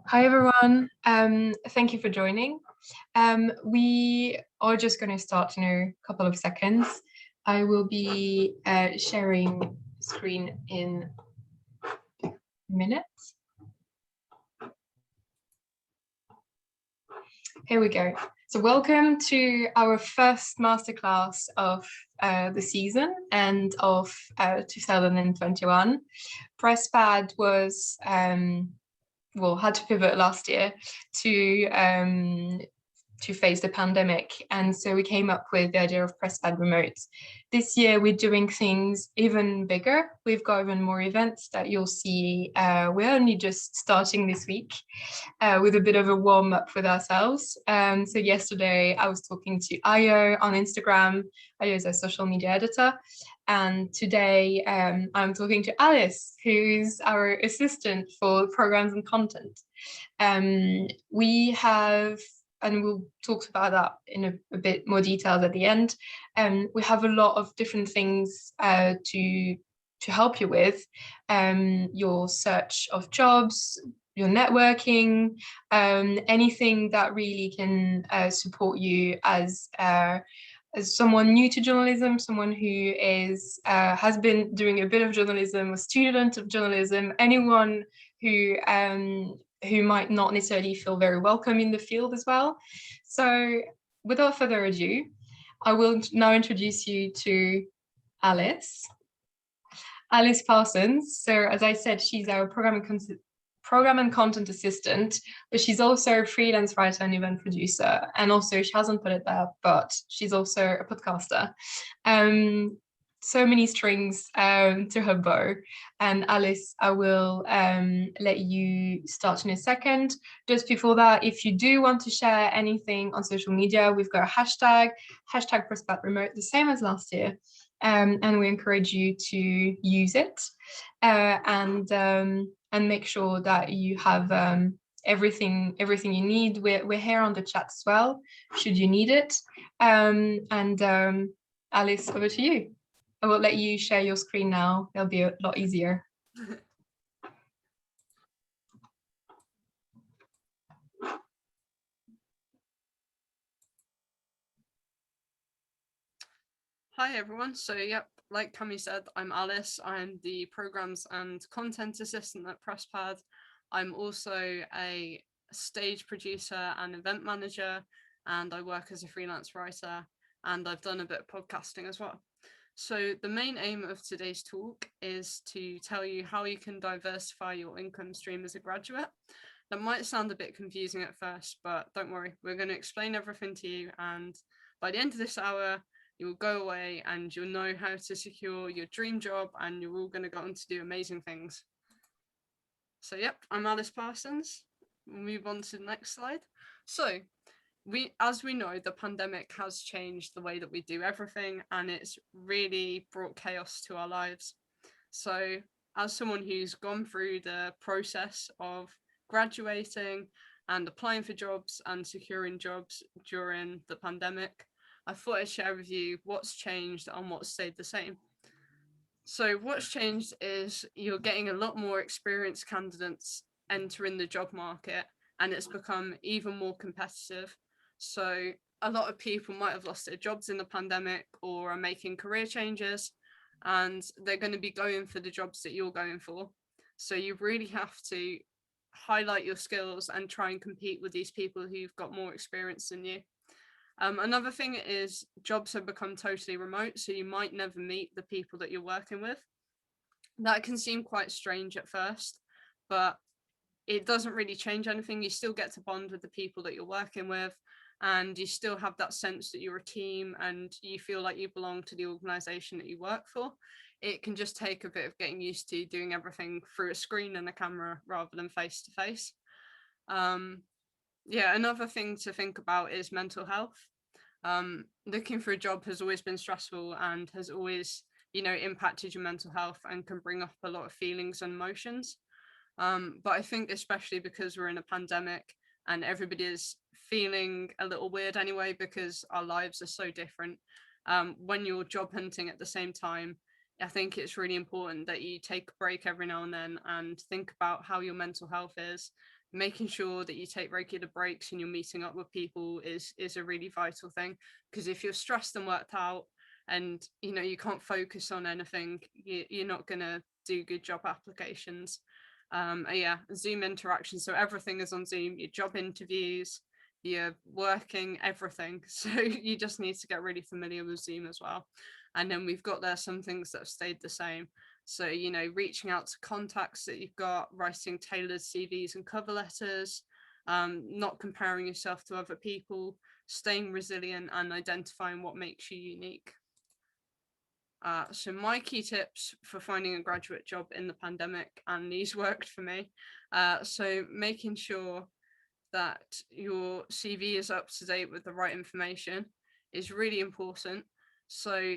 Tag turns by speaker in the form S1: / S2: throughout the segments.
S1: Hi everyone, thank you for joining. We are just going to start in a couple of seconds. I will be sharing screen in minutes. Here we go. So welcome to our first masterclass of the season and of 2021. PressPad was had to pivot last year to face the pandemic, and so we came up with the idea of PressPad Remote. This year we're doing things even bigger. We've got even more events that you'll see. We're only just starting this week with a bit of a warm up with ourselves. So yesterday I was talking to Ayo on Instagram. Ayo is a social media editor. And today I'm talking to Alys, who's our assistant for programs and content. We have, and we'll talk about that in a bit more detail at the end. We have a lot of different things to help you with your search of jobs, your networking, anything that really can support you as someone new to journalism, someone who has been doing a bit of journalism, a student of journalism, anyone who might not necessarily feel very welcome in the field as well. So without further ado, I will now introduce you to Alys Parsons. So as I said, she's our program and content assistant, but she's also a freelance writer and event producer. And also, she hasn't put it there, but she's also a podcaster. So many strings to her bow. And Alys, I will let you start in a second. Just before that, if you do want to share anything on social media, we've got a hashtag PressPad Remote, the same as last year. And we encourage you to use it and make sure that you have everything you need. We're here on the chat as well, should you need it. Alys, over to you. I will let you share your screen now. It'll be a lot easier.
S2: Hi everyone. So yep, like Cami said, I'm Alys. I'm the programs and content assistant at PressPad. I'm also a stage producer and event manager, and I work as a freelance writer, and I've done a bit of podcasting as well. So the main aim of today's talk is to tell you how you can diversify your income stream as a graduate. That might sound a bit confusing at first, but don't worry, we're going to explain everything to you, and by the end of this hour, you'll go away and you'll know how to secure your dream job, and you're all going to go on to do amazing things. So yep, I'm Alys Parsons. We'll move on to the next slide. So as we know, the pandemic has changed the way that we do everything, and it's really brought chaos to our lives. So as someone who's gone through the process of graduating and applying for jobs and securing jobs during the pandemic, I thought I'd share with you what's changed and what's stayed the same. So what's changed is you're getting a lot more experienced candidates entering the job market, and it's become even more competitive. So a lot of people might have lost their jobs in the pandemic or are making career changes, and they're going to be going for the jobs that you're going for. So you really have to highlight your skills and try and compete with these people who've got more experience than you. Another thing is jobs have become totally remote, so you might never meet the people that you're working with. That can seem quite strange at first, but it doesn't really change anything. You still get to bond with the people that you're working with, and you still have that sense that you're a team and you feel like you belong to the organization that you work for. It can just take a bit of getting used to doing everything through a screen and a camera rather than face to face. Yeah, another thing to think about is mental health. Looking for a job has always been stressful and has always, impacted your mental health and can bring up a lot of feelings and emotions. But I think especially because we're in a pandemic and everybody is feeling a little weird anyway, because our lives are so different. When you're job hunting at the same time, I think it's really important that you take a break every now and then and think about how your mental health is. Making sure that you take regular breaks and you're meeting up with people is a really vital thing. Because if you're stressed and worked out and you can't focus on anything, you're not gonna do good job applications. Yeah, Zoom interaction. So everything is on Zoom, your job interviews, your working, everything. So you just need to get really familiar with Zoom as well. And then we've got there some things that have stayed the same. So, reaching out to contacts that you've got, writing tailored CVs and cover letters, not comparing yourself to other people, staying resilient and identifying what makes you unique. So my key tips for finding a graduate job in the pandemic, and these worked for me. So making sure that your CV is up to date with the right information is really important. So,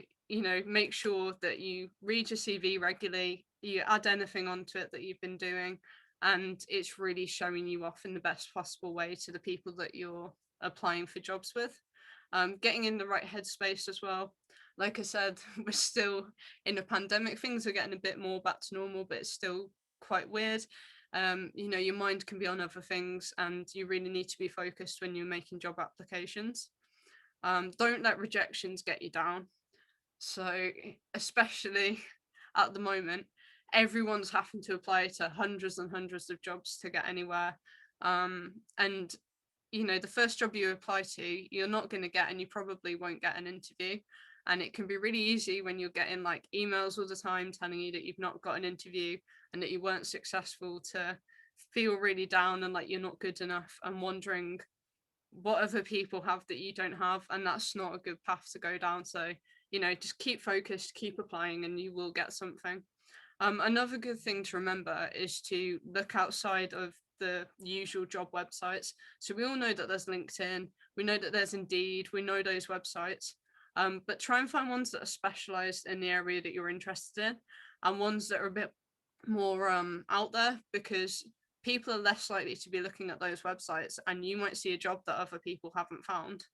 S2: make sure that you read your CV regularly, you add anything onto it that you've been doing, and it's really showing you off in the best possible way to the people that you're applying for jobs with. Getting in the right headspace as well. Like I said, we're still in a pandemic. Things are getting a bit more back to normal, but it's still quite weird. Your mind can be on other things, and you really need to be focused when you're making job applications. Don't let rejections get you down. So, especially at the moment, everyone's having to apply to hundreds and hundreds of jobs to get anywhere. And the first job you apply to, you're not going to get, and you probably won't get an interview. And it can be really easy when you're getting like emails all the time telling you that you've not got an interview and that you weren't successful, to feel really down and like you're not good enough and wondering what other people have that you don't have. And that's not a good path to go down. So, just keep focused, keep applying, and you will get something. Another good thing to remember is to look outside of the usual job websites. So we all know that there's LinkedIn, we know that there's Indeed, we know those websites, but try and find ones that are specialized in the area that you're interested in, and ones that are a bit more out there, because people are less likely to be looking at those websites, and you might see a job that other people haven't found.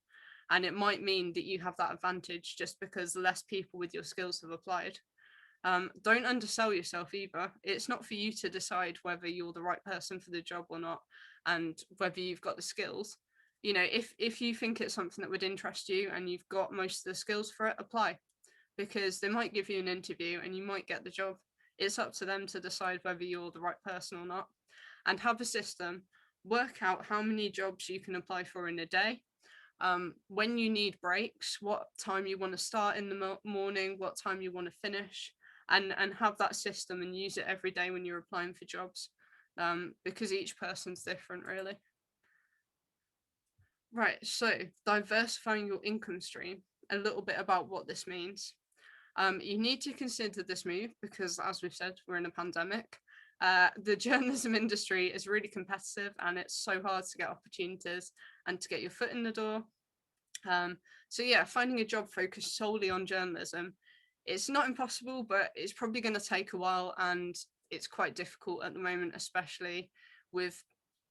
S2: And it might mean that you have that advantage just because less people with your skills have applied. Don't undersell yourself either. It's not for you to decide whether you're the right person for the job or not, and whether you've got the skills. If you think it's something that would interest you and you've got most of the skills for it, apply, because they might give you an interview and you might get the job. It's up to them to decide whether you're the right person or not. And have a system. Work out how many jobs you can apply for in a day. When you need breaks, what time you want to start in the morning, what time you want to finish, and have that system and use it every day when you're applying for jobs, because each person's different, really. Right, so diversifying your income stream, a little bit about what this means. You need to consider this move because, as we've said, we're in a pandemic. The journalism industry is really competitive, and it's so hard to get opportunities and to get your foot in the door. So yeah, finding a job focused solely on journalism, it's not impossible, but it's probably going to take a while, and it's quite difficult at the moment, especially with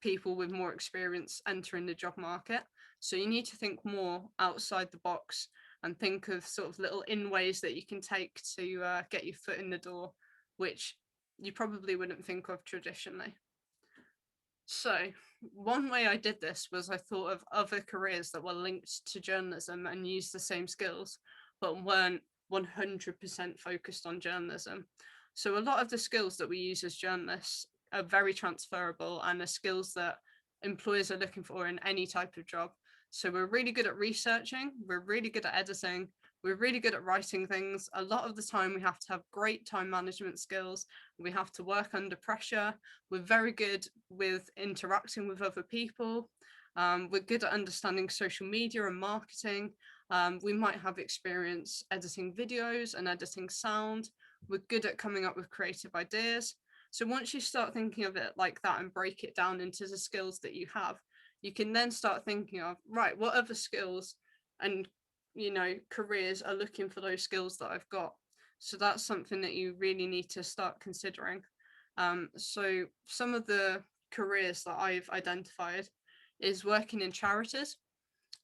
S2: people with more experience entering the job market. So you need to think more outside the box and think of sort of little in ways that you can take to get your foot in the door, which you probably wouldn't think of traditionally. So one way I did this was I thought of other careers that were linked to journalism and used the same skills, but weren't 100% focused on journalism. So a lot of the skills that we use as journalists are very transferable and are skills that employers are looking for in any type of job. So we're really good at researching, we're really good at editing, we're really good at writing things. A lot of the time we have to have great time management skills, we have to work under pressure, we're very good with interacting with other people, we're good at understanding social media and marketing. We might have experience editing videos and editing sound. We're good at coming up with creative ideas. So once you start thinking of it like that and break it down into the skills that you have, you can then start thinking of, right, what other skills and careers are looking for those skills that I've got. So that's something that you really need to start considering. So some of the careers that I've identified is working in charities.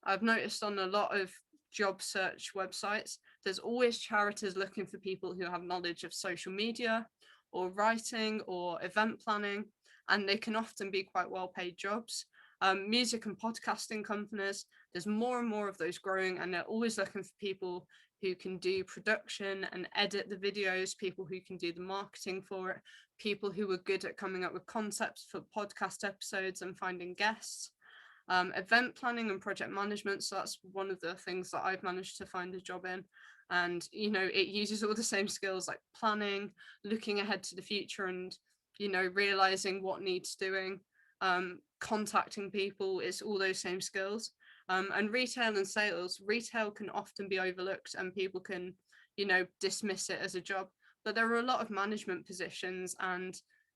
S2: I've noticed on a lot of job search websites, there's always charities looking for people who have knowledge of social media or writing or event planning, and they can often be quite well paid jobs. Music and podcasting companies, there's more and more of those growing, and they're always looking for people who can do production and edit the videos, people who can do the marketing for it, people who are good at coming up with concepts for podcast episodes and finding guests. Event planning and project management. So that's one of the things that I've managed to find a job in. And, it uses all the same skills like planning, looking ahead to the future and, realizing what needs doing, contacting people. It's all those same skills. And retail and sales, retail can often be overlooked and people can, dismiss it as a job. But there are a lot of management positions and,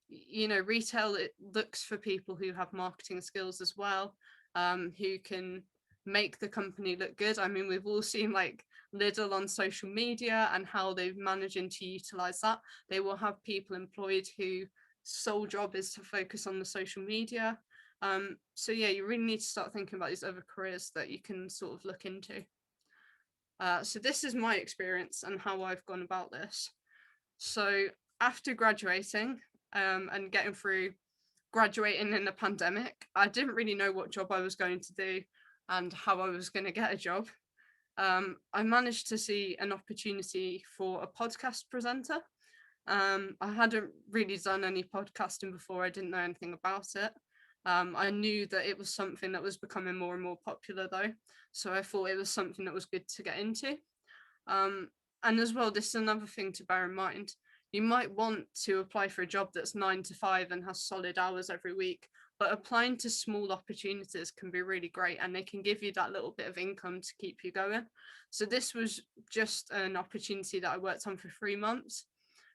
S2: retail, it looks for people who have marketing skills as well, who can make the company look good. I mean, we've all seen like Lidl on social media and how they've managing to utilize that. They will have people employed who sole job is to focus on the social media. So yeah, you really need to start thinking about these other careers that you can sort of look into. So this is my experience and how I've gone about this. So after graduating and getting through graduating in the pandemic, I didn't really know what job I was going to do and how I was going to get a job. I managed to see an opportunity for a podcast presenter. I hadn't really done any podcasting before, I didn't know anything about it. I knew that it was something that was becoming more and more popular though, so I thought it was something that was good to get into. And as well, this is another thing to bear in mind. You might want to apply for a job that's 9 to 5 and has solid hours every week, but applying to small opportunities can be really great and they can give you that little bit of income to keep you going. So this was just an opportunity that I worked on for 3 months.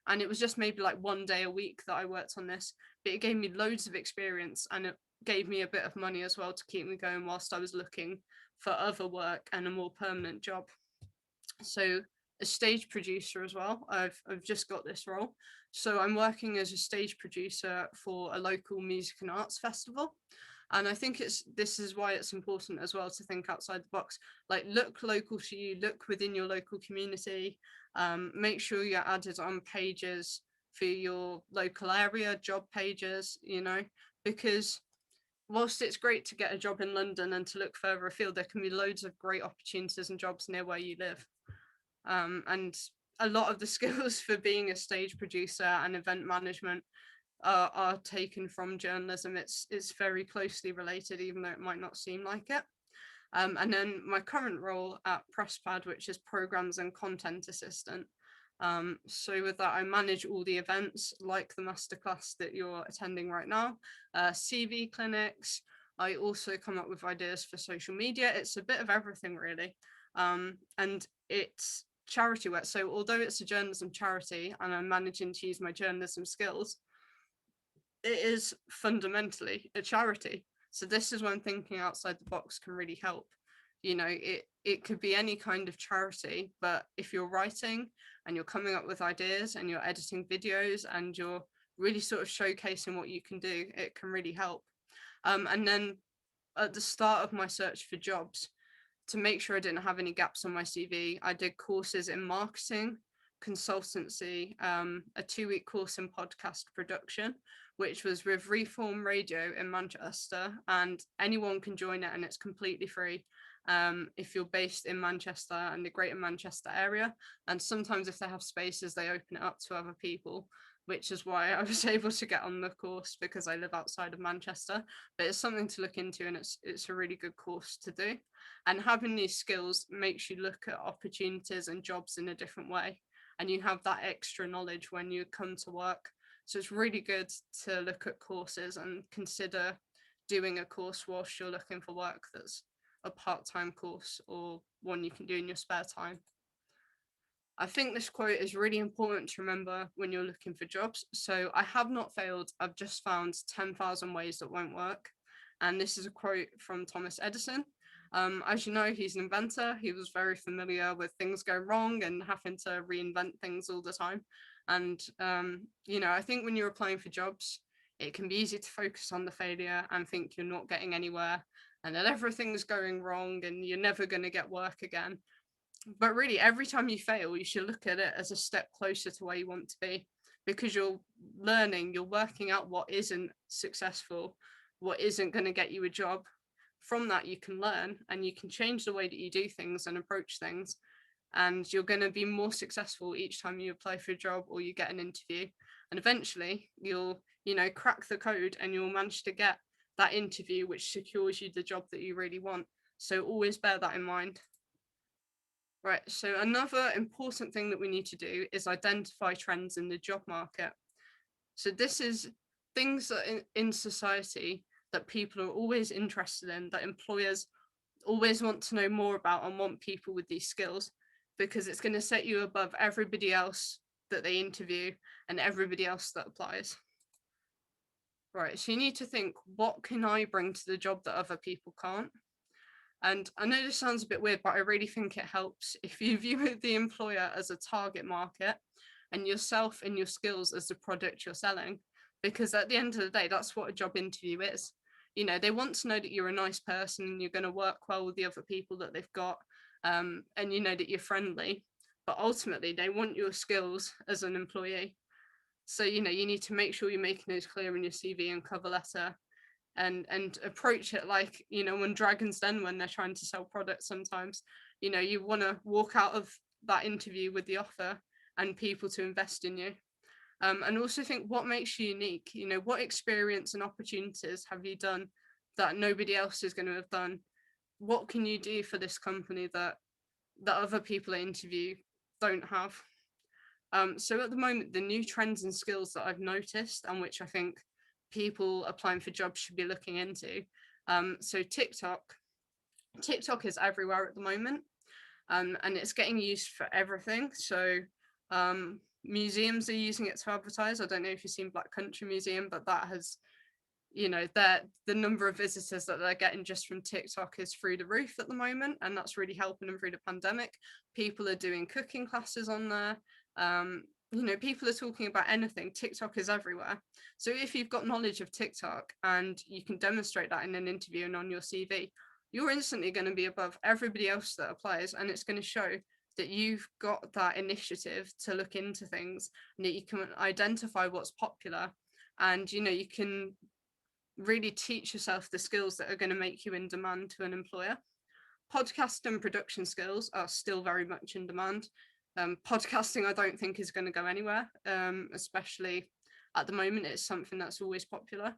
S2: And it was just maybe like 1 day a week that I worked on this, but it gave me loads of experience and it gave me a bit of money as well to keep me going whilst I was looking for other work and a more permanent job. So a stage producer as well. I've just got this role. So I'm working as a stage producer for a local music and arts festival. And I think this is why it's important as well to think outside the box. Like look local to you, look within your local community, make sure you're added on pages for your local area, job pages, because whilst it's great to get a job in London and to look further afield, there can be loads of great opportunities and jobs near where you live. And a lot of the skills for being a stage producer and event management are taken from journalism. It's very closely related, even though it might not seem like it. And then my current role at PressPad, which is programs and content assistant. So with that, I manage all the events like the masterclass that you're attending right now, CV clinics. I also come up with ideas for social media. It's a bit of everything really. And it's charity work. So although it's a journalism charity and I'm managing to use my journalism skills, it is fundamentally a charity. So this is when thinking outside the box can really help. It could be any kind of charity, but if you're writing and you're coming up with ideas and you're editing videos and you're really sort of showcasing what you can do, it can really help. And then at the start of my search for jobs, to make sure I didn't have any gaps on my CV, I did courses in marketing, consultancy, a 2-week course in podcast production, which was with Reform Radio in Manchester, and anyone can join it and it's completely free if you're based in Manchester and the Greater Manchester area. And sometimes if they have spaces, they open it up to other people, which is why I was able to get on the course because I live outside of Manchester. But it's something to look into and it's a really good course to do. And having these skills makes you look at opportunities and jobs in a different way. And you have that extra knowledge when you come to work. So it's really good to look at courses and consider doing a course whilst you're looking for work that's a part-time course or one you can do in your spare time. I think this quote is really important to remember when you're looking for jobs. So I have not failed. I've just found 10,000 ways that won't work. And this is a quote from Thomas Edison. As you know, he's an inventor. He was very familiar with things going wrong and having to reinvent things all the time. And, I think when you're applying for jobs, it can be easy to focus on the failure and think you're not getting anywhere and that everything's going wrong and you're never going to get work again. But really, every time you fail, you should look at it as a step closer to where you want to be, because you're learning, you're working out what isn't successful, what isn't going to get you a job. From that, you can learn and you can change the way that you do things and approach things. And you're going to be more successful each time you apply for a job or you get an interview. And eventually, you'll, crack the code and you'll manage to get that interview, which secures you the job that you really want. So always bear that in mind. Right, so another important thing that we need to do is identify trends in the job market. So this is things that in society that people are always interested in, that employers always want to know more about and want people with these skills, because it's going to set you above everybody else that they interview and everybody else that applies. Right, so you need to think, what can I bring to the job that other people can't? And I know this sounds a bit weird, but I really think it helps if you view the employer as a target market and yourself and your skills as the product you're selling. Because at the end of the day, that's what a job interview is. They want to know that you're a nice person and you're going to work well with the other people that they've got, and that you're friendly. But ultimately, they want your skills as an employee. So, you need to make sure you're making those clear in your CV and cover letter, and approach it like, when Dragon's Den, when they're trying to sell products, sometimes, you want to walk out of that interview with the offer and people to invest in you. And also think, what makes you unique? What experience and opportunities have you done that nobody else is going to have done? What can you do for this company that other people at interview don't have? So at the moment, the new trends and skills that I've noticed, and which I think people applying for jobs should be looking into. So TikTok is everywhere at the moment, and it's getting used for everything. So museums are using it to advertise. I don't know if you've seen Black Country Museum, but that has, the number of visitors that they're getting just from TikTok is through the roof at the moment, and that's really helping them through the pandemic. People are doing cooking classes on there. People are talking about anything. TikTok is everywhere. So if you've got knowledge of TikTok and you can demonstrate that in an interview and on your CV, you're instantly going to be above everybody else that applies, and it's going to show that you've got that initiative to look into things and that you can identify what's popular, and you can really teach yourself the skills that are going to make you in demand to an employer. Podcast and production skills are still very much in demand. Podcasting, I don't think, is going to go anywhere, especially at the moment. It's something that's always popular.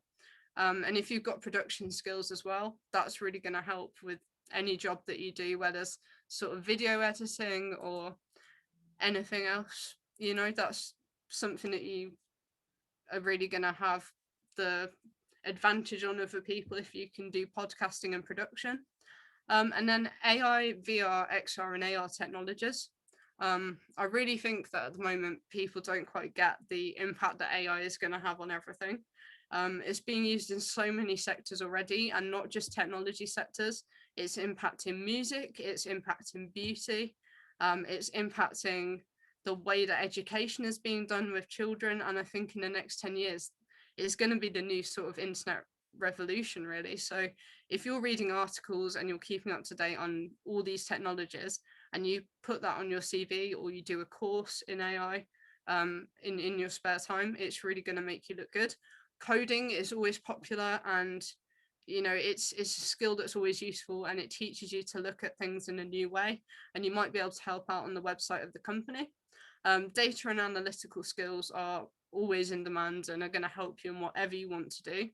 S2: And if you've got production skills as well, that's really going to help with any job that you do, whether it's sort of video editing or anything else. That's something that you are really going to have the advantage on other people if you can do podcasting and production. And then AI, VR, XR, and AR technologies. I really think that at the moment people don't quite get the impact that AI is going to have on everything. It's being used in so many sectors already, and not just technology sectors. It's impacting music, it's impacting beauty, it's impacting the way that education is being done with children. And I think in the next 10 years, it's going to be the new sort of internet revolution, really. So if you're reading articles and you're keeping up to date on all these technologies, and you put that on your CV or you do a course in AI in your spare time, it's really going to make you look good. Coding is always popular, and it's a skill that's always useful, and it teaches you to look at things in a new way, and you might be able to help out on the website of the company. Data and analytical skills are always in demand and are going to help you in whatever you want to do.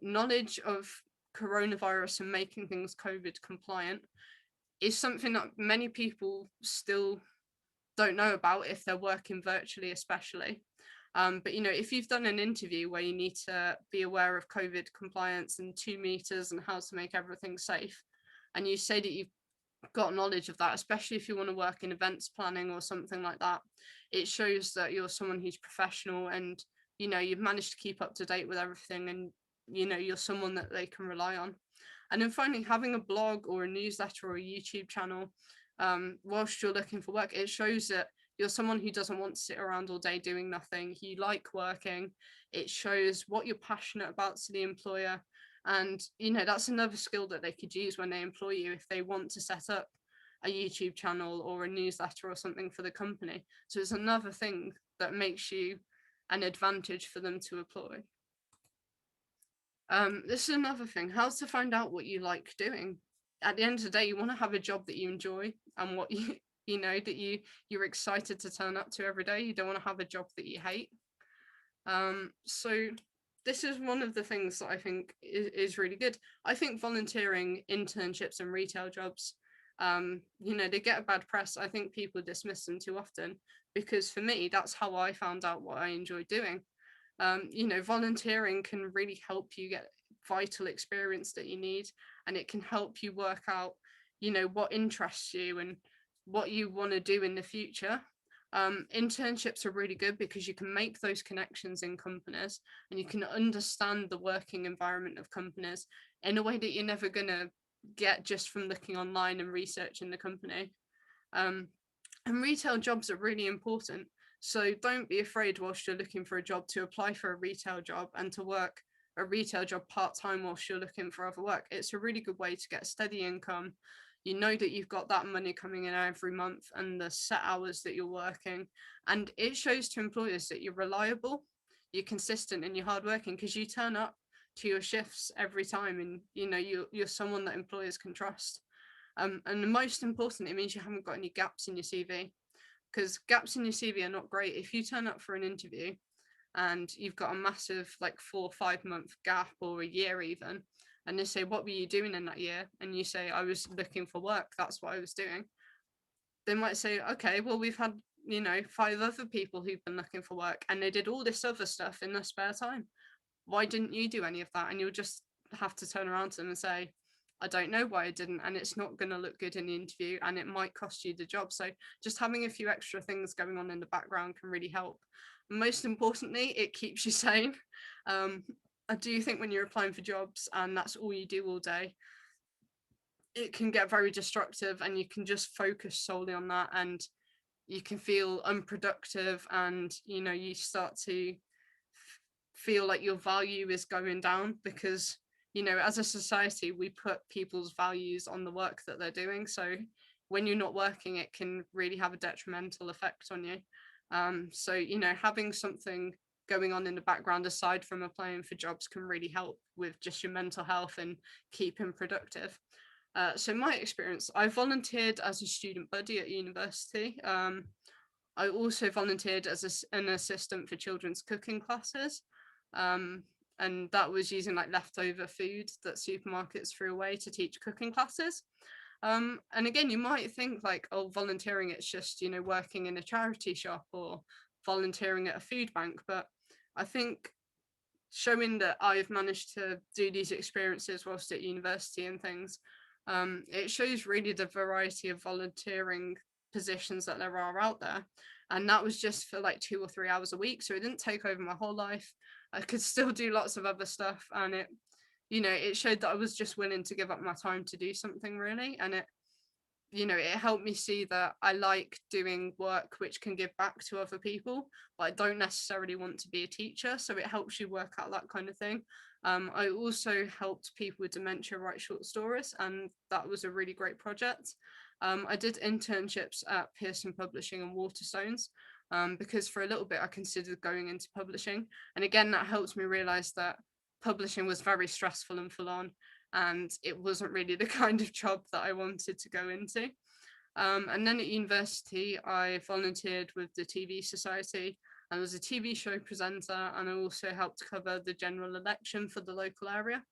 S2: Knowledge of coronavirus and making things COVID compliant is something that many people still don't know about if they're working virtually, especially. But if you've done an interview where you need to be aware of COVID compliance and 2 meters and how to make everything safe, and you say that you've got knowledge of that, especially if you want to work in events planning or something like that, it shows that you're someone who's professional, and you've managed to keep up to date with everything, and you're someone that they can rely on. And then finally, having a blog or a newsletter or a YouTube channel whilst you're looking for work, it shows that you're someone who doesn't want to sit around all day doing nothing. You like working. It shows what you're passionate about to the employer. And, that's another skill that they could use when they employ you if they want to set up a YouTube channel or a newsletter or something for the company. So it's another thing that makes you an advantage for them to employ. This is another thing, how to find out what you like doing. At the end of the day, you want to have a job that you enjoy and what that you're excited to turn up to every day. You don't want to have a job that you hate. So this is one of the things that I think is really good. I think volunteering, internships and retail jobs, they get a bad press. I think people dismiss them too often, because for me, that's how I found out what I enjoy doing. Volunteering can really help you get vital experience that you need, and it can help you work out, what interests you and what you want to do in the future. Internships are really good because you can make those connections in companies and you can understand the working environment of companies in a way that you're never going to get just from looking online and researching the company. And retail jobs are really important. So don't be afraid whilst you're looking for a job to apply for a retail job and to work a retail job part-time whilst you're looking for other work. It's a really good way to get steady income. You know that you've got that money coming in every month and the set hours that you're working. And it shows to employers that you're reliable, you're consistent and you're hardworking, because you turn up to your shifts every time, and you're someone that employers can trust. And the most important, it means you haven't got any gaps in your CV, because gaps in your CV are not great. If you turn up for an interview and you've got a massive 4 or 5 month gap, or a year even, and they say, what were you doing in that year? And you say, I was looking for work, that's what I was doing. They might say, okay, well, we've had 5 other people who've been looking for work and they did all this other stuff in their spare time. Why didn't you do any of that? And you'll just have to turn around to them and say, I don't know why I didn't, and it's not going to look good in the interview and it might cost you the job. So just having a few extra things going on in the background can really help. Most importantly, it keeps you sane. I do think when you're applying for jobs and that's all you do all day, it can get very destructive and you can just focus solely on that, and you can feel unproductive, and you start to feel like your value is going down, because as a society we put people's values on the work that they're doing. So when you're not working, it can really have a detrimental effect on you. So having something going on in the background aside from applying for jobs can really help with just your mental health and keeping productive. So my experience, I volunteered as a student buddy at university. I also volunteered as an assistant for children's cooking classes. And that was using leftover food that supermarkets threw away to teach cooking classes. And again, you might think oh, volunteering, it's just, working in a charity shop or volunteering at a food bank. But I think showing that I've managed to do these experiences whilst at university and things, it shows really the variety of volunteering positions that there are out there. And that was just for 2 or 3 hours a week. So it didn't take over my whole life. I could still do lots of other stuff. And it showed that I was just willing to give up my time to do something, really. And it helped me see that I like doing work which can give back to other people, but I don't necessarily want to be a teacher. So it helps you work out that kind of thing. I also helped people with dementia write short stories, and that was a really great project. I did internships at Pearson Publishing and Waterstones, because for a little bit I considered going into publishing. And again, that helped me realise that publishing was very stressful and full on, and it wasn't really the kind of job that I wanted to go into. And then at university, I volunteered with the TV Society and was a TV show presenter, and I also helped cover the general election for the local area.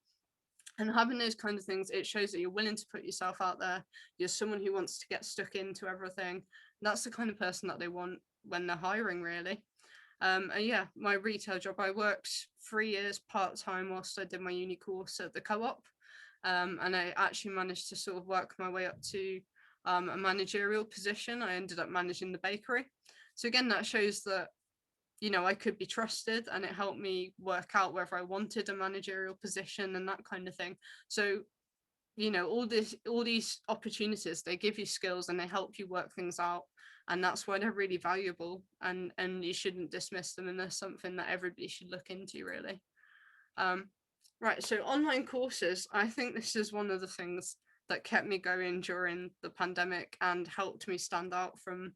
S2: And having those kind of things, it shows that you're willing to put yourself out there. You're someone who wants to get stuck into everything. That's the kind of person that they want when they're hiring, really. And yeah, my retail job, I worked 3 years part-time whilst I did my uni course at the Co-op. And I actually managed to sort of work my way up to a managerial position. I ended up managing the bakery. So again, that shows that I could be trusted, and it helped me work out whether I wanted a managerial position and that kind of thing. So you know, all these opportunities, they give you skills and they help you work things out, and that's why they're really valuable, and you shouldn't dismiss them, and there's something that everybody should look into, really. Right, so online courses, I think this is one of the things that kept me going during the pandemic and helped me stand out from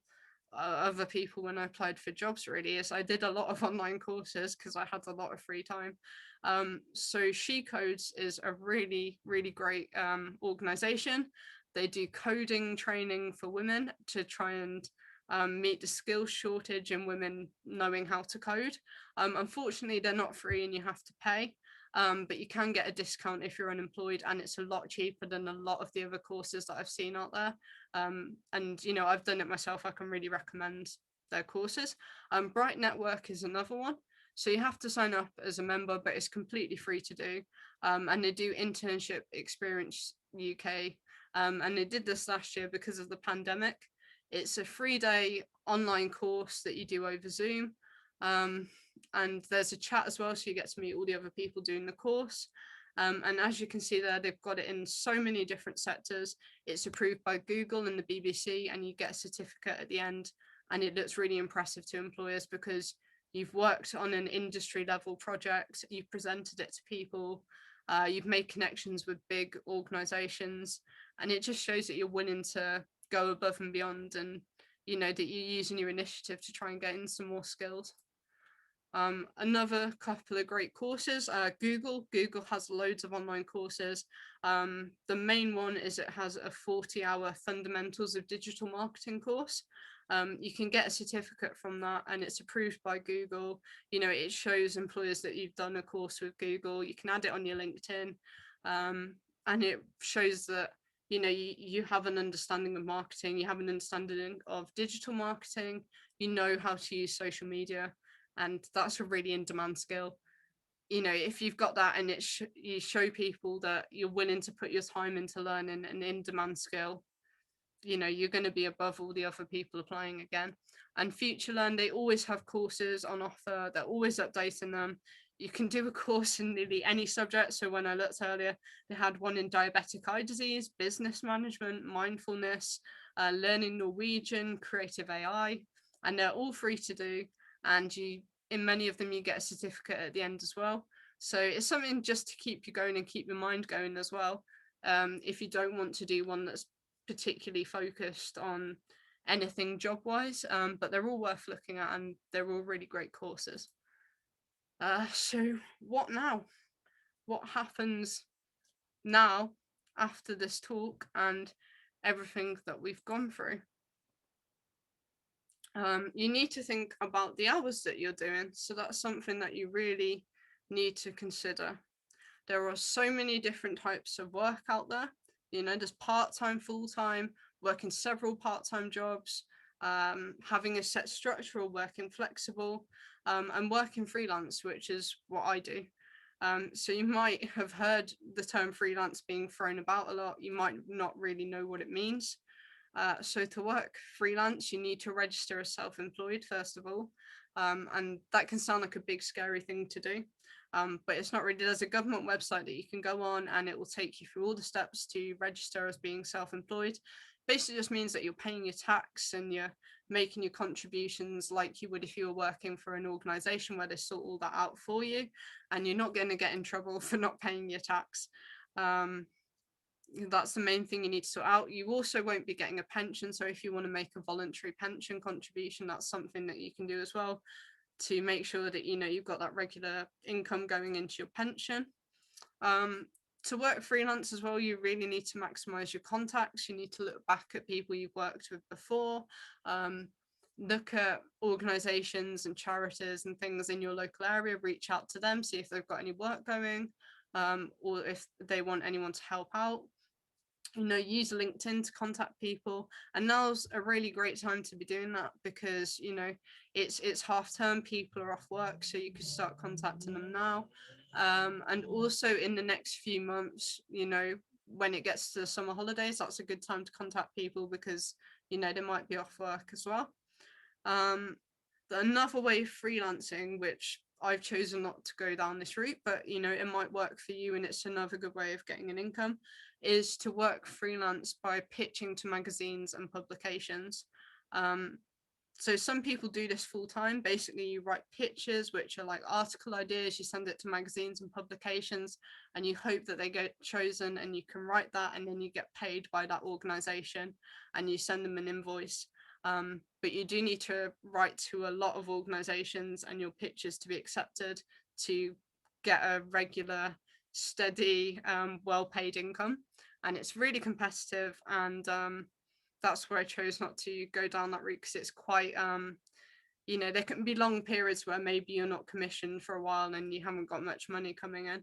S2: other people when I applied for jobs, really, is I did a lot of online courses because I had a lot of free time. So She Codes is a really, really great organization. They do coding training for women to try and meet the skills shortage in women knowing how to code. Unfortunately, they're not free and you have to pay. But you can get a discount if you're unemployed, and it's a lot cheaper than a lot of the other courses that I've seen out there. And you know, I've done it myself. I can really recommend their courses. Bright Network is another one. So you have to sign up as a member, but it's completely free to do. And they do Internship Experience UK. And they did this last year because of the pandemic. It's a 3-day online course that you do over Zoom. And there's a chat as well, so you get to meet all the other people doing the course. And as you can see there, they've got it in so many different sectors. It's approved by Google and the BBC, and you get a certificate at the end. And it looks really impressive to employers because you've worked on an industry level project, you've presented it to people, you've made connections with big organizations, and it just shows that you're willing to go above and beyond, and you know that you're using your initiative to try and gain some more skills. Another couple of great courses, Google has loads of online courses. The main one is it has a 40-hour fundamentals of digital marketing course. You can get a certificate from that, and it's approved by Google. You know, it shows employers that you've done a course with Google. You can add it on your LinkedIn, and it shows that, you know, you have an understanding of marketing, you have an understanding of digital marketing, you know how to use social media, and that's a really in-demand skill. You know, if you've got that and you show people that you're willing to put your time into learning an in-demand skill, you know, you're going to be above all the other people applying again. And FutureLearn, they always have courses on offer, they're always updating them. You can do a course in nearly any subject. So when I looked earlier, they had one in diabetic eye disease, business management, mindfulness, learning Norwegian, creative AI, and they're all free to do. And you, in many of them, you get a certificate at the end as well. So it's something just to keep you going and keep your mind going as well. If you don't want to do one that's particularly focused on anything job wise, but they're all worth looking at and they're all really great courses. So what now? What happens now after this talk and everything that we've gone through? You need to think about the hours that you're doing. So that's something that you really need to consider. There are so many different types of work out there. You know, there's part-time, full-time, working several part-time jobs, having a set structure or working flexible, and working freelance, which is what I do. So you might have heard the term freelance being thrown about a lot. You might not really know what it means. So to work freelance, you need to register as self-employed, first of all. And that can sound like a big, scary thing to do. But it's not really. There's a government website that you can go on and it will take you through all the steps to register as being self-employed. Basically just means that you're paying your tax and you're making your contributions like you would if you were working for an organization where they sort all that out for you, and you're not going to get in trouble for not paying your tax. That's the main thing you need to sort out. You also won't be getting a pension, so if you want to make a voluntary pension contribution, that's something that you can do as well to make sure that, you know, you've got that regular income going into your pension. To work freelance as well, you really need to maximize your contacts. You need to look back at people you've worked with before, look at organizations and charities and things in your local area, reach out to them, see if they've got any work going, or if they want anyone to help out. You know, use LinkedIn to contact people, and now's a really great time to be doing that because, you know, it's half term, people are off work, so you could start contacting them now. And also in the next few months, you know, when it gets to the summer holidays, that's a good time to contact people because, you know, they might be off work as well. Another way of freelancing, which I've chosen not to go down this route, but you know, it might work for you, and it's another good way of getting an income, is to work freelance by pitching to magazines and publications. So some people do this full time. Basically, you write pitches, which are like article ideas, you send it to magazines and publications, and you hope that they get chosen, and you can write that, and then you get paid by that organization, and you send them an invoice. But you do need to write to a lot of organizations and your pitches to be accepted to get a regular, steady, well-paid income. And it's really competitive, and that's where I chose not to go down that route, because it's quite you know, there can be long periods where maybe you're not commissioned for a while and you haven't got much money coming in.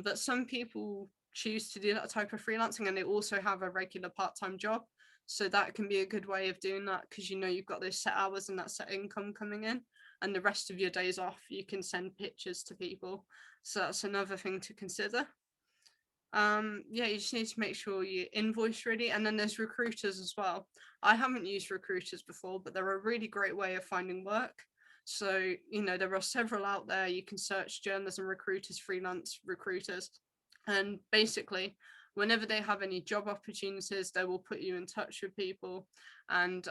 S2: But some people choose to do that type of freelancing, and they also have a regular part-time job, so that can be a good way of doing that, because you know you've got those set hours and that set income coming in, and the rest of your days off you can send pictures to people. So that's another thing to consider. Yeah, you just need to make sure you invoice really. And then there's recruiters as well. I haven't used recruiters before, but they're a really great way of finding work. So, you know, there are several out there. You can search journalism recruiters, freelance recruiters, and basically whenever they have any job opportunities, they will put you in touch with people, and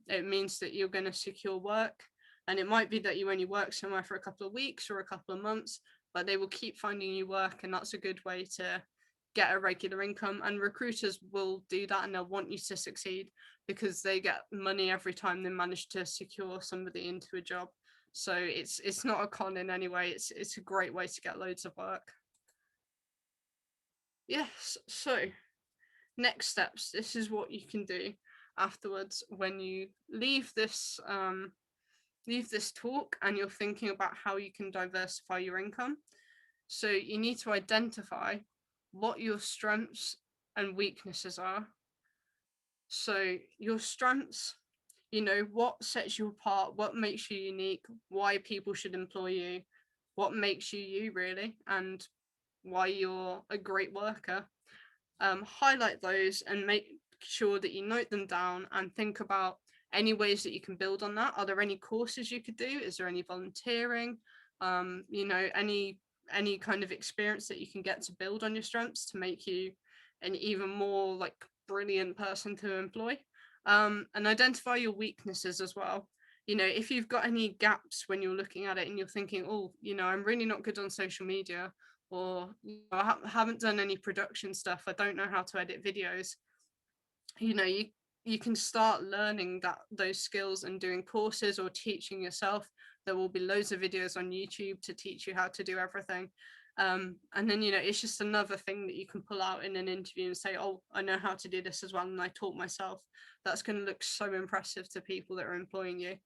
S2: it means that you're going to secure work. And it might be that you only work somewhere for a couple of weeks or a couple of months, but they will keep finding you work, and that's a good way to get a regular income. And recruiters will do that, and they'll want you to succeed, because they get money every time they manage to secure somebody into a job. So it's not a con in any way. It's a great way to get loads of work. Yes, so next steps. This is what you can do afterwards when you leave this talk and you're thinking about how you can diversify your income. So you need to identify what your strengths and weaknesses are. So your strengths, you know, what sets you apart, what makes you unique, why people should employ you, what makes you you really, and why you're a great worker. Highlight those and make sure that you note them down and think about any ways that you can build on that. Are there any courses you could do? Is there any volunteering? You know, any kind of experience that you can get to build on your strengths to make you an even more like brilliant person to employ. And identify your weaknesses as well. You know, if you've got any gaps when you're looking at it and you're thinking, oh, you know, I'm really not good on social media, or you know, I haven't done any production stuff, I don't know how to edit videos, you know, you can start learning those skills and doing courses or teaching yourself. There will be loads of videos on YouTube to teach you how to do everything. And then, you know, it's just another thing that you can pull out in an interview and say, oh, I know how to do this as well, and I taught myself. That's going to look so impressive to people that are employing you.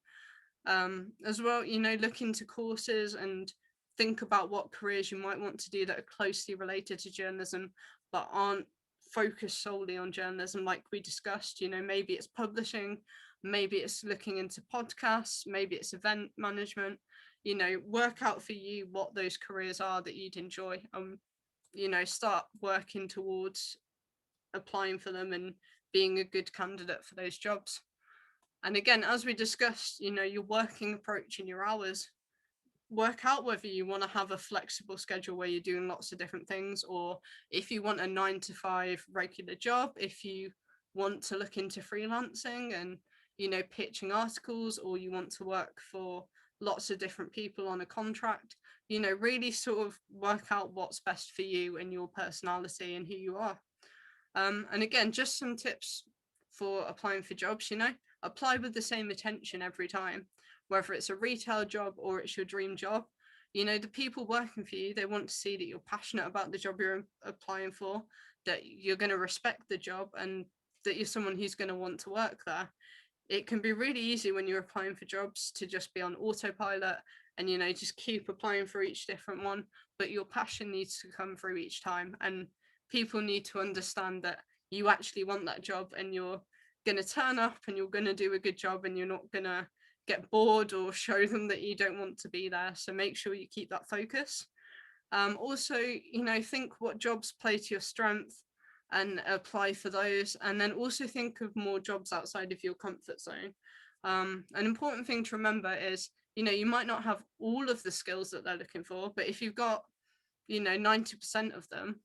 S2: As well, you know, look into courses and think about what careers you might want to do that are closely related to journalism but aren't focused solely on journalism, like we discussed. You know, maybe it's publishing, maybe it's looking into podcasts, maybe it's event management. You know, work out for you what those careers are that you'd enjoy, you know, start working towards applying for them and being a good candidate for those jobs. And again, as we discussed, you know, your working approach and your hours, work out whether you want to have a flexible schedule where you're doing lots of different things, or if you want a 9 to 5 regular job, if you want to look into freelancing and, you know, pitching articles, or you want to work for lots of different people on a contract. You know, really sort of work out what's best for you and your personality and who you are. And again, just some tips for applying for jobs. You know, apply with the same attention every time, whether it's a retail job or it's your dream job. You know, the people working for you, they want to see that you're passionate about the job you're applying for, that you're going to respect the job, and that you're someone who's going to want to work there. It can be really easy when you're applying for jobs to just be on autopilot and, you know, just keep applying for each different one, but your passion needs to come through each time, and people need to understand that you actually want that job, and you're going to turn up and you're going to do a good job, and you're not going to get bored or show them that you don't want to be there. So make sure you keep that focus. Also, you know, think what jobs play to your strength and apply for those. And then also think of more jobs outside of your comfort zone. An important thing to remember is you know, you might not have all of the skills that they're looking for, but if you've got, you know, 90% of them,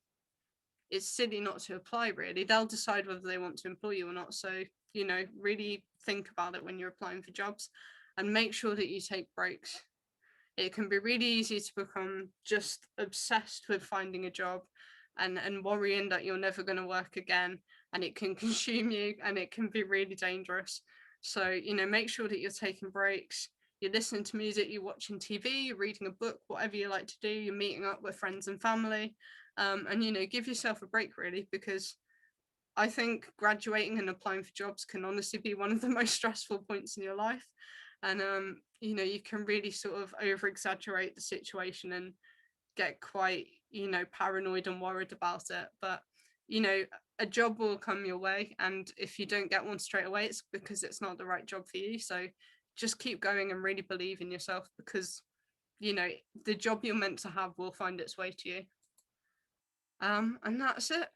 S2: it's silly not to apply, really. They'll decide whether they want to employ you or not. So, you know, really think about it when you're applying for jobs, and make sure that you take breaks. It can be really easy to become just obsessed with finding a job and worrying that you're never going to work again, and it can consume you, and it can be really dangerous. So, you know, make sure that you're taking breaks, you're listening to music, you're watching TV, you're reading a book, whatever you like to do, you're meeting up with friends and family, and, you know, give yourself a break, really, because I think graduating and applying for jobs can honestly be one of the most stressful points in your life. And, you know, you can really sort of over exaggerate the situation and get quite, you know, paranoid and worried about it. But, you know, a job will come your way. And if you don't get one straight away, it's because it's not the right job for you. So just keep going and really believe in yourself, because, you know, the job you're meant to have will find its way to you. And that's it.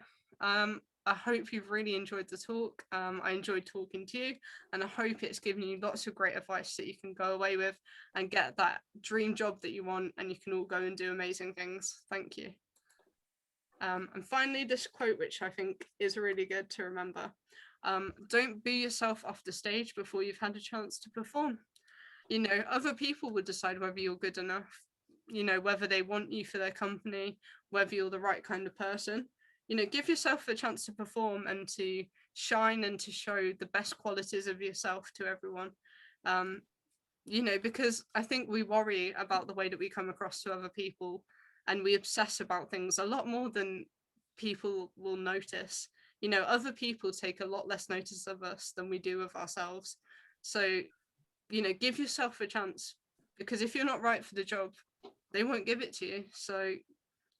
S2: I hope you've really enjoyed the talk. I enjoyed talking to you, and I hope it's given you lots of great advice that you can go away with and get that dream job that you want, and you can all go and do amazing things. Thank you. And finally, this quote, which I think is really good to remember. Don't boo yourself off the stage before you've had a chance to perform. You know, other people will decide whether you're good enough, you know, whether they want you for their company, whether you're the right kind of person. You know, give yourself a chance to perform and to shine and to show the best qualities of yourself to everyone. You know, because I think we worry about the way that we come across to other people, and we obsess about things a lot more than people will notice. You know, other people take a lot less notice of us than we do of ourselves. So, you know, give yourself a chance, because if you're not right for the job, they won't give it to you. So,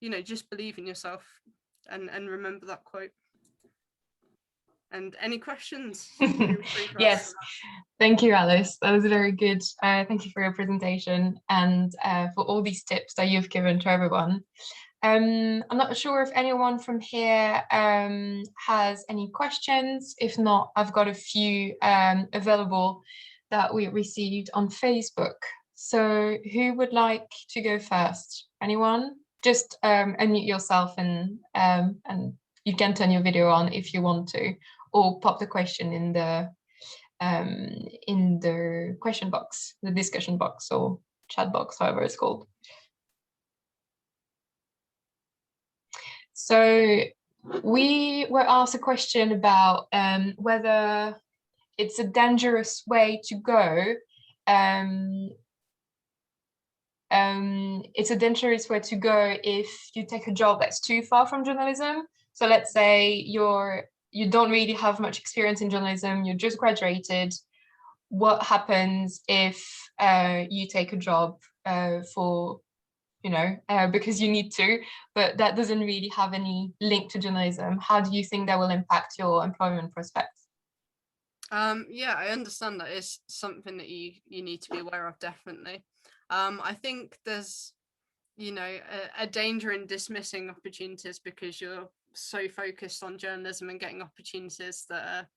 S2: you know, just believe in yourself, and remember that quote. And any questions?
S1: Yes, thank you, Alys. That was very good. Thank you for your presentation, and for all these tips that you've given to everyone. I'm not sure if anyone from here has any questions. If not, I've got a few available that we received on Facebook. So who would like to go first? Anyone? Just unmute yourself, and you can turn your video on if you want to, or pop the question in the question box, the discussion box or chat box, however it's called. So we were asked a question about whether it's a dangerous way to go. It's a dangerous way to go if you take a job that's too far from journalism. So let's say you don't really have much experience in journalism, you just graduated. What happens if you take a job for, you know, because you need to, but that doesn't really have any link to journalism? How do you think that will impact your employment prospects?
S2: Yeah, I understand that is something that you need to be aware of, definitely. I think there's, you know, a danger in dismissing opportunities because you're so focused on journalism and getting opportunities that are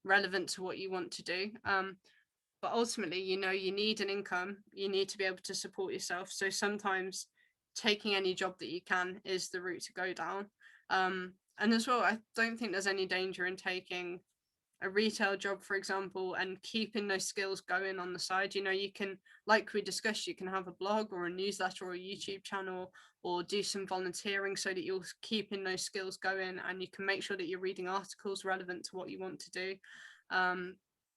S2: relevant to what you want to do. But ultimately, you know, you need an income, you need to be able to support yourself. So sometimes taking any job that you can is the route to go down. And as well, I don't think there's any danger in taking a retail job, for example, and keeping those skills going on the side. You know, you can, like we discussed, you can have a blog or a newsletter or a YouTube channel, or do some volunteering so that you're keeping those skills going, and you can make sure that you're reading articles relevant to what you want to do.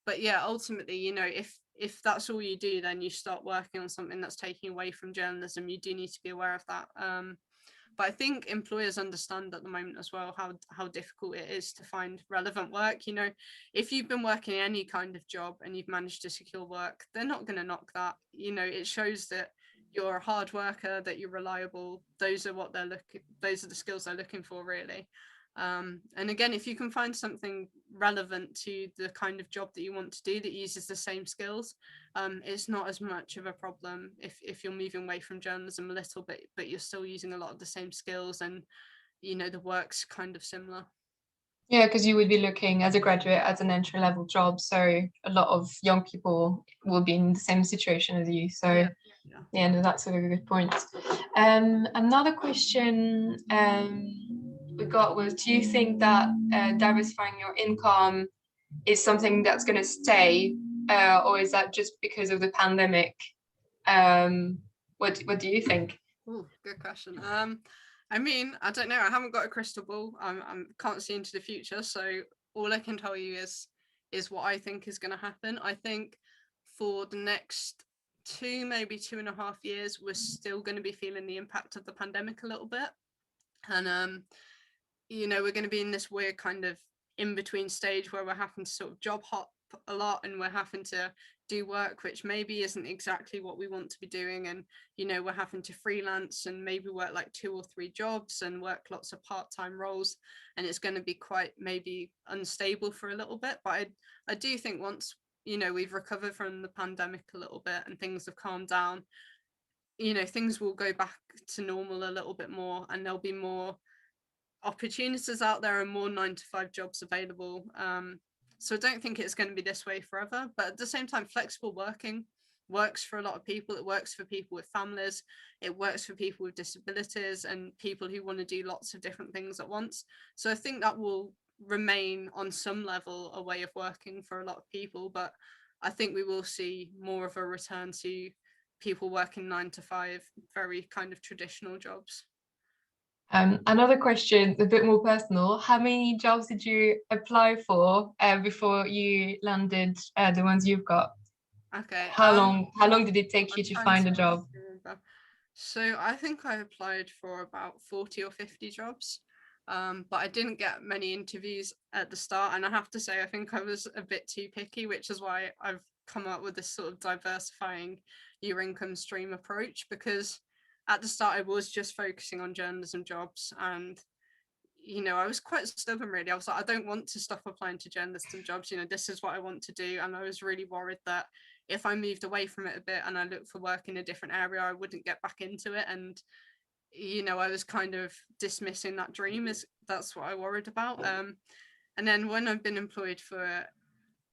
S2: But yeah, ultimately, you know, if that's all you do, then you start working on something that's taking away from journalism. You do need to be aware of that. But I think employers understand at the moment as well how difficult it is to find relevant work. You know, if you've been working any kind of job and you've managed to secure work, they're not going to knock that. You know, it shows that you're a hard worker, that you're reliable. Those are the skills they're looking for, really. And again, if you can find something relevant to the kind of job that you want to do that uses the same skills, it's not as much of a problem if you're moving away from journalism a little bit, but you're still using a lot of the same skills, and, you know, the work's kind of similar.
S1: Yeah, because you would be looking as a graduate at an entry level job, so a lot of young people will be in the same situation as you. So
S2: Yeah, yeah.
S1: yeah, no, that's a very good point. Another question we got was, do you think that diversifying your income is something that's going to stay, or is that just because of the pandemic? What do you think?
S2: Oh, good question. I mean, I don't know. I haven't got a crystal ball. I can't see into the future, so all I can tell you is what I think is going to happen. I think for the next maybe 2.5 years, we're still going to be feeling the impact of the pandemic a little bit, and we're going to be in this weird kind of in between stage where we're having to sort of job hop a lot, and we're having to do work which maybe isn't exactly what we want to be doing, and we're having to freelance and maybe work like 2 or 3 jobs and work lots of part-time roles, and it's going to be quite maybe unstable for a little bit. But I do think once we've recovered from the pandemic a little bit and things have calmed down, things will go back to normal a little bit more, and there'll be more opportunities out there and more 9 to 5 jobs available. So I don't think it's going to be this way forever, but at the same time, flexible working works for a lot of people. It works for people with families, it works for people with disabilities and people who want to do lots of different things at once. So I think that will remain on some level a way of working for a lot of people, but I think we will see more of a return to people working 9 to 5, very kind of traditional jobs.
S1: Another question, a bit more personal. How many jobs did you apply for before you landed the ones you've got?
S2: Okay.
S1: How long did it take
S2: I'm
S1: you to
S2: trying
S1: find
S2: to
S1: a job?
S2: remember. So I think I applied for about 40 or 50 jobs, but I didn't get many interviews at the start. And I have to say, I think I was a bit too picky, which is why I've come up with this sort of diversifying your income stream approach. Because at the start, I was just focusing on journalism jobs, and I was quite stubborn, really. I was like, I don't want to stop applying to journalism jobs. This is what I want to do. And I was really worried that if I moved away from it a bit and I looked for work in a different area, I wouldn't get back into it. And, I was kind of dismissing that dream, as that's what I worried about. And then when I've been unemployed for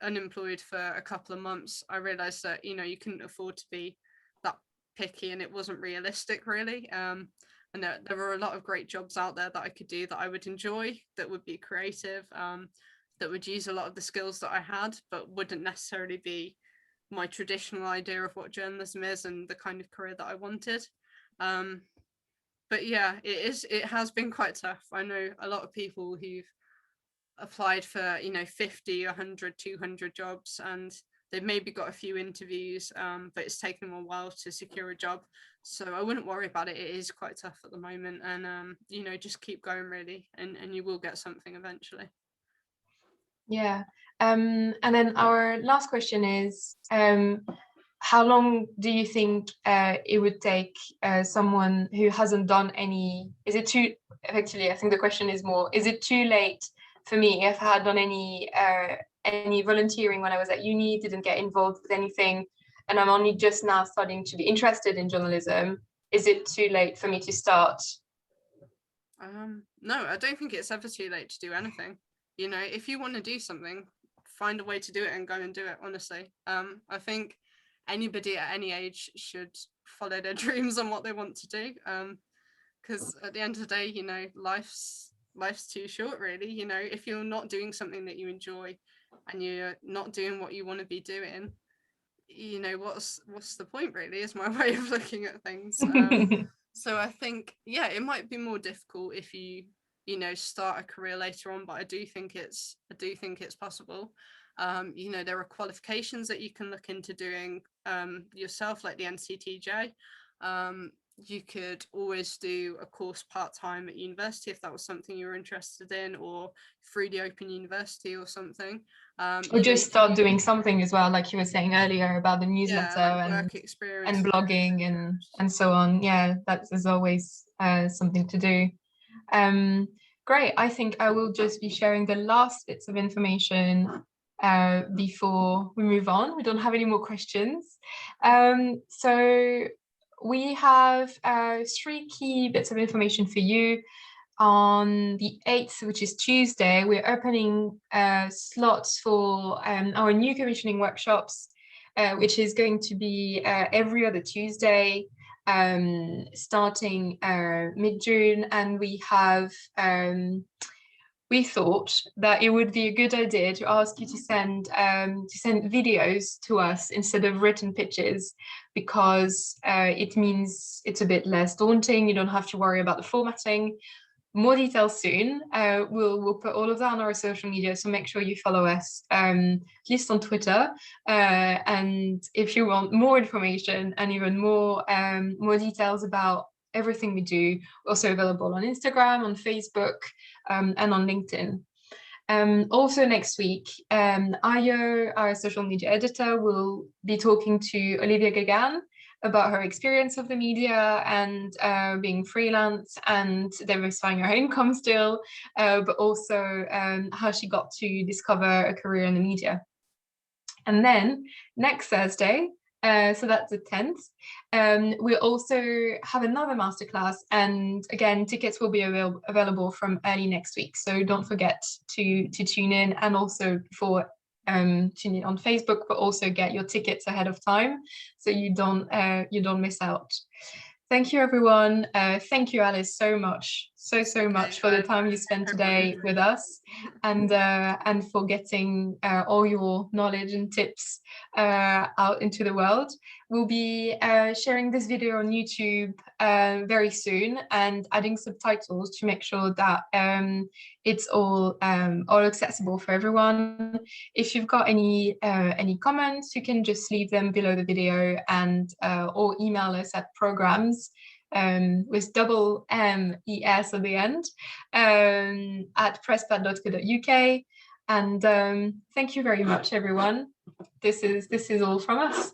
S2: a couple of months, I realized that, you couldn't afford to be that picky, and it wasn't realistic, really. And there were a lot of great jobs out there that I could do that I would enjoy, that would be creative, that would use a lot of the skills that I had, but wouldn't necessarily be my traditional idea of what journalism is and the kind of career that I wanted. Um, but yeah, it has been quite tough. I know a lot of people who've applied for 50, 100, 200 jobs, and they've maybe got a few interviews, but it's taken them a while to secure a job. So I wouldn't worry about it. It is quite tough at the moment, and just keep going, really, and you will get something eventually.
S1: Yeah. And then our last question is, how long do you think it would take someone who hasn't done any, effectively, I think the question is more, is it too late for me if I had done any volunteering when I was at uni, didn't get involved with anything, and I'm only just now starting to be interested in journalism? Is it too late for me to start?
S2: No, I don't think it's ever too late to do anything. If you want to do something, find a way to do it and go and do it, honestly. I think anybody at any age should follow their dreams and what they want to do. Because at the end of the day, life's too short, really. If you're not doing something that you enjoy and you're not doing what you want to be doing, what's the point, really, is my way of looking at things. So I think, yeah, it might be more difficult if you start a career later on, but I do think it's possible. There are qualifications that you can look into doing yourself, like the NCTJ. You could always do a course part-time at university if that was something you were interested in, or through the Open University or something.
S1: Or just start doing something as well, like you were saying earlier about the newsletter,
S2: like work experience
S1: and blogging and so on. Yeah, that is always something to do. Great. I think I will just be sharing the last bits of information before we move on. We don't have any more questions. So we have 3 key bits of information for you. on the 8th, which is Tuesday, we're opening slots for our new commissioning workshops, which is going to be every other Tuesday, starting mid-June. And we thought that it would be a good idea to ask you to send videos to us instead of written pitches, because it means it's a bit less daunting. You don't have to worry about the formatting. More details soon. We'll put all of that on our social media, so make sure you follow us, at least on Twitter. And if you want more information and even more details about everything we do, we're also available on Instagram, on Facebook, and on LinkedIn. Also next week, Ayo, our social media editor, will be talking to Olivia Gagan about her experience of the media and being freelance and diversifying her income still, but also how she got to discover a career in the media. And then next Thursday, so that's the 10th, we also have another masterclass, and again, tickets will be available from early next week. So don't forget to tune in, and also tune in on Facebook, but also get your tickets ahead of time so you don't miss out. Thank you, everyone. Thank you, Alys, so much for the time you spent today with us, and for getting all your knowledge and tips out into the world. We'll be sharing this video on YouTube very soon, and adding subtitles to make sure that it's all accessible for everyone. If you've got any comments, you can just leave them below the video, and or email us at programs with double MES at the end at presspad.co.uk. And thank you very much, everyone. This is all from us.